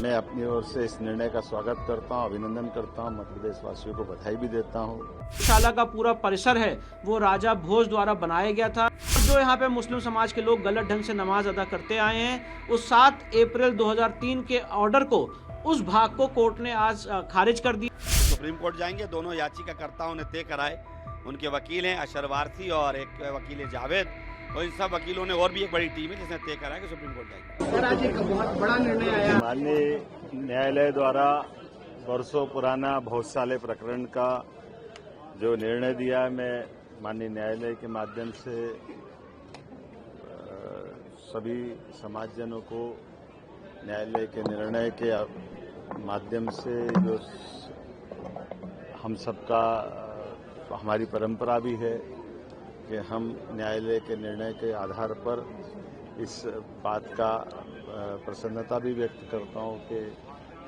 मैं अपनी ओर से इस निर्णय का स्वागत करता हूं, अभिनंदन करता हूं, मध्य प्रदेश वासियों को बधाई भी देता हूं। शाला का पूरा परिसर है वो राजा भोज द्वारा बनाया गया था। जो यहाँ पे मुस्लिम समाज के लोग गलत ढंग से नमाज अदा करते आए हैं, उस 7 अप्रैल 2003 के ऑर्डर को, उस भाग को कोर्ट ने आज खारिज कर दिया। सुप्रीम कोर्ट जाएंगे। दोनों याचिकाकर्ताओं ने तय कराए, उनके वकील हैं अशर वारसी और एक वकील है जावेद, और इन सब वकीलों ने और भी एक बड़ी टीम है जिसने तय करा है कि सुप्रीम कोर्ट जाएगी। सर, आज एक बहुत बड़ा निर्णय आया। माननीय न्यायालय द्वारा वर्षों पुराना भोजशाले प्रकरण का जो निर्णय दिया है, मैं माननीय न्यायालय के माध्यम से सभी समाजजनों को न्यायालय के निर्णय के माध्यम से जो हम सबका हमारी परंपरा भी है कि हम न्यायालय के निर्णय के आधार पर इस बात का प्रसन्नता भी व्यक्त करता हूं कि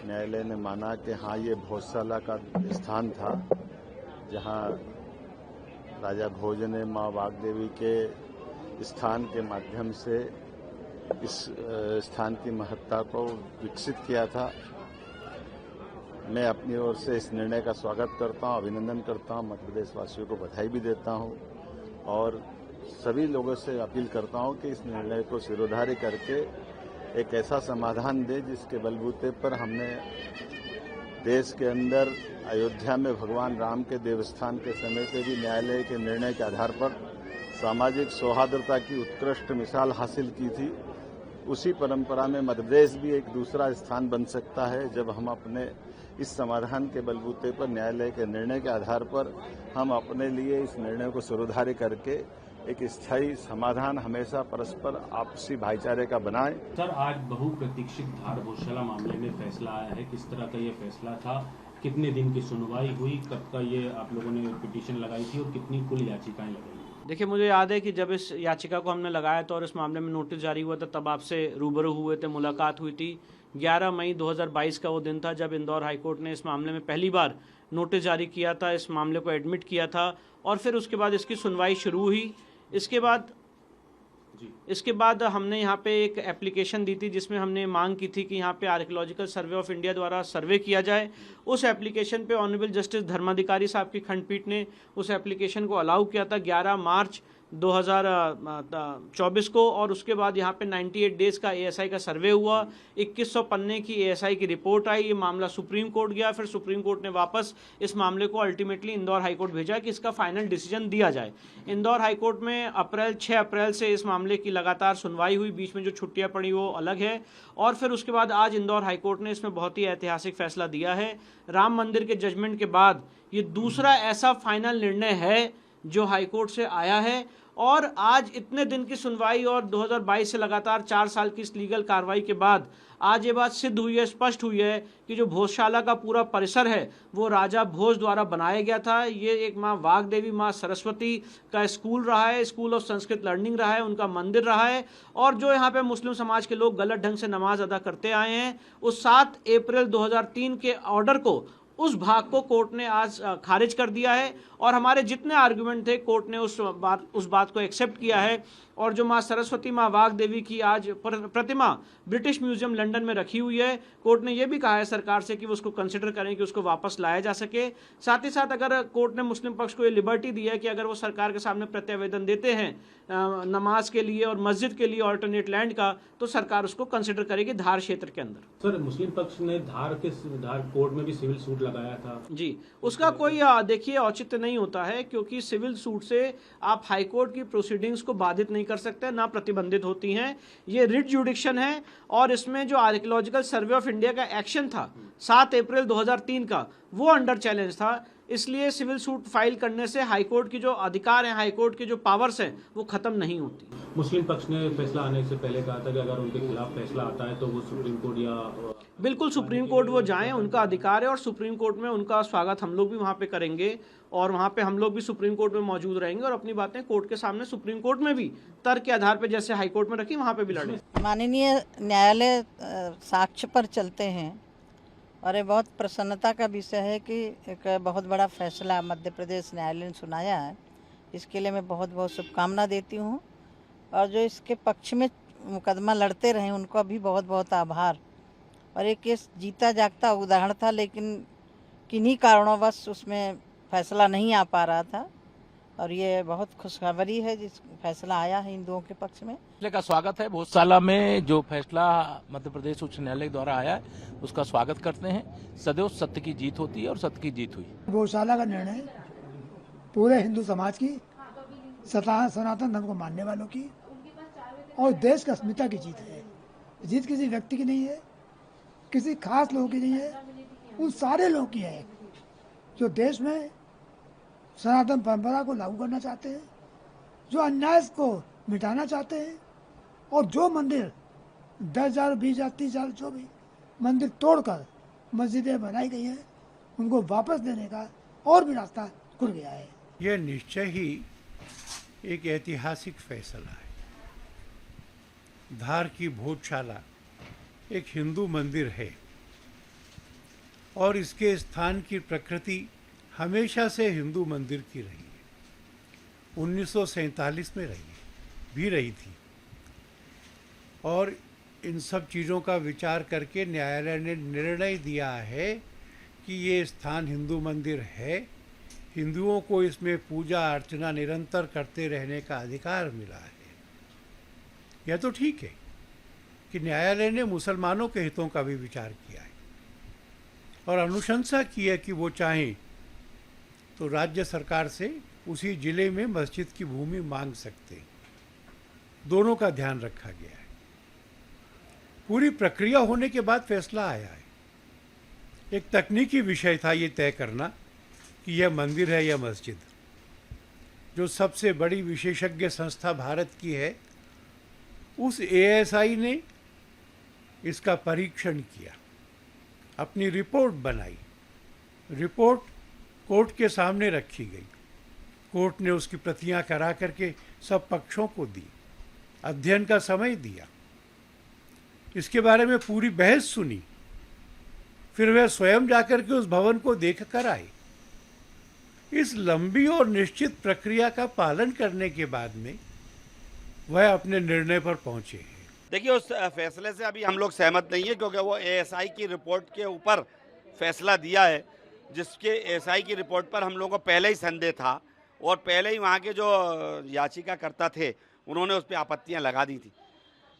न्यायालय ने माना कि हाँ, ये भोजशाला का स्थान था जहां राजा भोज ने मां वाग्देवी के स्थान के माध्यम से इस स्थान की महत्ता को विकसित किया था। मैं अपनी ओर से इस निर्णय का स्वागत करता हूं, अभिनंदन करता हूं, मध्य प्रदेश वासियों को बधाई भी देता हूं और सभी लोगों से अपील करता हूं कि इस निर्णय को सिरोधार्य करके एक ऐसा समाधान दे जिसके बलबूते पर हमने देश के अंदर अयोध्या में भगवान राम के देवस्थान के समय पे भी न्यायालय के निर्णय के आधार पर सामाजिक सौहार्दता की उत्कृष्ट मिसाल हासिल की थी। उसी परंपरा में मध्य प्रदेश भी एक दूसरा स्थान बन सकता है जब हम अपने इस समाधान के बलबूते पर न्यायालय के निर्णय के आधार पर हम अपने लिए इस निर्णय को सिरोधार्य करके एक स्थायी समाधान हमेशा परस्पर आपसी भाईचारे का बनाएं। सर, आज बहुप्रतीक्षित धार भोजशाला मामले में फैसला आया है। किस तरह का ये फैसला था, कितने दिन की सुनवाई हुई, कब का ये आप लोगों ने पिटीशन लगाई थी और कितनी कुल याचिकाएं लगाई? देखिए, मुझे याद है कि जब इस याचिका को हमने लगाया था और इस मामले में नोटिस जारी हुआ था, तब आपसे रूबरू हुए थे, मुलाकात हुई थी। 11 मई 2022 का वो दिन था जब इंदौर हाईकोर्ट ने इस मामले में पहली बार नोटिस जारी किया था, इस मामले को एडमिट किया था और फिर उसके बाद इसकी सुनवाई शुरू हुई। इसके बाद हमने यहाँ पे एक एप्लीकेशन दी थी जिसमें हमने मांग की थी कि यहाँ पे आर्कियोलॉजिकल सर्वे ऑफ इंडिया द्वारा सर्वे किया जाए। उस एप्लीकेशन पे ऑनरेबल जस्टिस धर्माधिकारी साहब की खंडपीठ ने उस एप्लीकेशन को अलाउ किया था 11 मार्च 2024 को और उसके बाद यहाँ पे 98 डेज का एएसआई का सर्वे हुआ। 2100 पन्ने की एएसआई की रिपोर्ट आई। ये मामला सुप्रीम कोर्ट गया, फिर सुप्रीम कोर्ट ने वापस इस मामले को अल्टीमेटली इंदौर हाईकोर्ट भेजा कि इसका फाइनल डिसीजन दिया जाए। इंदौर हाईकोर्ट में 6 अप्रैल से इस मामले की लगातार सुनवाई हुई, बीच में जो छुट्टियां पड़ी वो अलग है। और फिर उसके बाद आज इंदौर हाईकोर्ट ने इसमें बहुत ही ऐतिहासिक फैसला दिया है। राम मंदिर के जजमेंट के बाद ये दूसरा ऐसा फाइनल निर्णय है जो हाईकोर्ट से आया है और आज इतने दिन की सुनवाई और 2022 से लगातार 4 साल की इस लीगल कार्रवाई के बाद आज ये बात सिद्ध हुई है, स्पष्ट हुई है कि जो भोजशाला का पूरा परिसर है वो राजा भोज द्वारा बनाया गया था। ये एक माँ वाग्देवी, माँ सरस्वती का स्कूल रहा है, स्कूल ऑफ संस्कृत लर्निंग रहा है, उनका मंदिर रहा है और जो यहाँ पे मुस्लिम समाज के लोग गलत ढंग से नमाज अदा करते आए हैं, उस 7 अप्रैल 2003 के ऑर्डर को, उस भाग को कोर्ट ने आज खारिज कर दिया है और हमारे जितने आर्गुमेंट थे कोर्ट ने उस बात को एक्सेप्ट किया है। और जो माँ सरस्वती, माँ वाग्देवी की आज प्रतिमा ब्रिटिश म्यूजियम लंदन में रखी हुई है, कोर्ट ने यह भी कहा है सरकार से कि वो उसको कंसिडर करें कि उसको वापस लाया जा सके। साथ ही साथ अगर कोर्ट ने मुस्लिम पक्ष को ये लिबर्टी दी है कि अगर वो सरकार के सामने प्रत्यावेदन देते हैं नमाज के लिए और मस्जिद के लिए ऑल्टरनेट लैंड का, तो सरकार उसको कंसिडर करेगी धार क्षेत्र के अंदर। सर, मुस्लिम पक्ष ने धार कोर्ट में भी सिविल सूट लगाया था जी, उसका कोई देखिए औचित्य नहीं होता है क्योंकि सिविल सूट से आप हाईकोर्ट की प्रोसीडिंग्स को बाधित नहीं कर सकते, ना प्रतिबंधित होती हैं। ये रिट जुडिक्शन है और इसमें जो आर्कियोलॉजिकल सर्वे ऑफ इंडिया का एक्शन था 7 अप्रैल 2003 का, वो अंडर चैलेंज था। इसलिए सिविल सूट फाइल करने से हाईकोर्ट की जो अधिकार हैं, हाईकोर्ट की जो पावर्स हैं, वो खत्म नहीं होती। मुस्लिम पक्ष ने फैसला आने से पहले कहा था कि अगर उनके खिलाफ फैसला आता है तो वो सुप्रीम कोर्ट या बिल्कुल सुप्रीम कोर्ट वो जाएं, उनका अधिकार है और सुप्रीम कोर्ट में उनका स्वागत हम लोग भी वहाँ पे करेंगे और वहाँ पे हम लोग भी सुप्रीम कोर्ट में मौजूद रहेंगे और अपनी बातें कोर्ट के सामने सुप्रीम कोर्ट में भी तर्क के आधार पर जैसे हाई कोर्ट में रखी वहाँ पे भी लड़े। माननीय न्यायालय साक्ष्य पर चलते हैं और ये बहुत प्रसन्नता का विषय है कि एक बहुत बड़ा फैसला मध्य प्रदेश न्यायालय ने सुनाया है। इसके लिए मैं बहुत बहुत शुभकामना देती हूँ और जो इसके पक्ष में मुकदमा लड़ते रहे उनको भी बहुत बहुत आभार। और ये केस जीता जागता उदाहरण था, लेकिन किन्हीं कारणोंवश उसमें फैसला नहीं आ पा रहा था। और ये बहुत खुशखबरी है जिस फैसला आया है हिंदुओं के पक्ष में। फैसले का स्वागत है। भोजशाला में जो फैसला मध्य प्रदेश उच्च न्यायालय द्वारा आया है उसका स्वागत करते हैं। सदैव सत्य की जीत होती है और सत्य की जीत हुई। भोजशाला का निर्णय पूरे हिंदू समाज की, सनातन धर्म को मानने वालों की और देश की अस्मिता की जीत है। जीत किसी व्यक्ति की नहीं है, किसी खास लोगों की नहीं है, उन सारे लोगों की है जो देश में सनातन परंपरा को लागू करना चाहते हैं, जो अन्याय को मिटाना चाहते हैं और जो मंदिर 10,000, 20,000, 30,000 जो भी मंदिर तोड़कर मस्जिदें बनाई गई हैं उनको वापस देने का और भी रास्ता खुल गया है। यह निश्चय ही एक ऐतिहासिक फैसला है। धार की भोजशाला एक हिंदू मंदिर है और इसके स्थान की प्रकृति हमेशा से हिंदू मंदिर की रही है। 1947 में रही थी और इन सब चीज़ों का विचार करके न्यायालय ने निर्णय दिया है कि ये स्थान हिंदू मंदिर है, हिंदुओं को इसमें पूजा अर्चना निरंतर करते रहने का अधिकार मिला है। यह तो ठीक है कि न्यायालय ने मुसलमानों के हितों का भी विचार किया है और अनुशंसा की है कि वो चाहें तो राज्य सरकार से उसी जिले में मस्जिद की भूमि मांग सकते हैं। दोनों का ध्यान रखा गया है। पूरी प्रक्रिया होने के बाद फैसला आया है। एक तकनीकी विषय था ये तय करना कि यह मंदिर है या मस्जिद। जो सबसे बड़ी विशेषज्ञ संस्था भारत की है, उस ASI ने इसका परीक्षण किया, अपनी रिपोर्ट बनाई। रिपोर्ट कोर्ट के सामने रखी गई। कोर्ट ने उसकी प्रतियां करा करके सब पक्षों को दी, अध्ययन का समय दिया, इसके बारे में पूरी बहस सुनी, फिर वह स्वयं जाकर के उस भवन को देख कर आए। इस लंबी और निश्चित प्रक्रिया का पालन करने के बाद में वह अपने निर्णय पर पहुंचे हैं। देखिए, उस फैसले से अभी हम लोग सहमत नहीं है क्योंकि वो ASI की रिपोर्ट के ऊपर फैसला दिया है, जिसके ASI की रिपोर्ट पर हम लोगों को पहले ही संदेह था और पहले ही वहाँ के जो याचिकाकर्ता थे उन्होंने उस पर आपत्तियाँ लगा दी थी।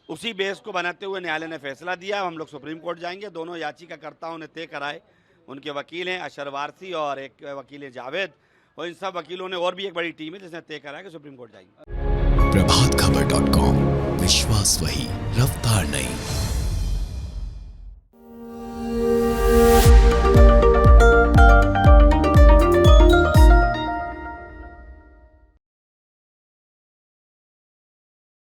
उसी बेस को बनाते हुए न्यायालय ने फैसला दिया। हम लोग सुप्रीम कोर्ट जाएंगे। दोनों याचिकाकर्ताओं ने तय कराए, उनके वकील हैं अशर वारसी और एक वकील है जावेद, और इन सब वकीलों ने और भी एक बड़ी टीम है जिसने तय कराया कि सुप्रीम कोर्ट जाएंगे। प्रभातखबर.com, विश्वास वही, रफ्तार नहीं।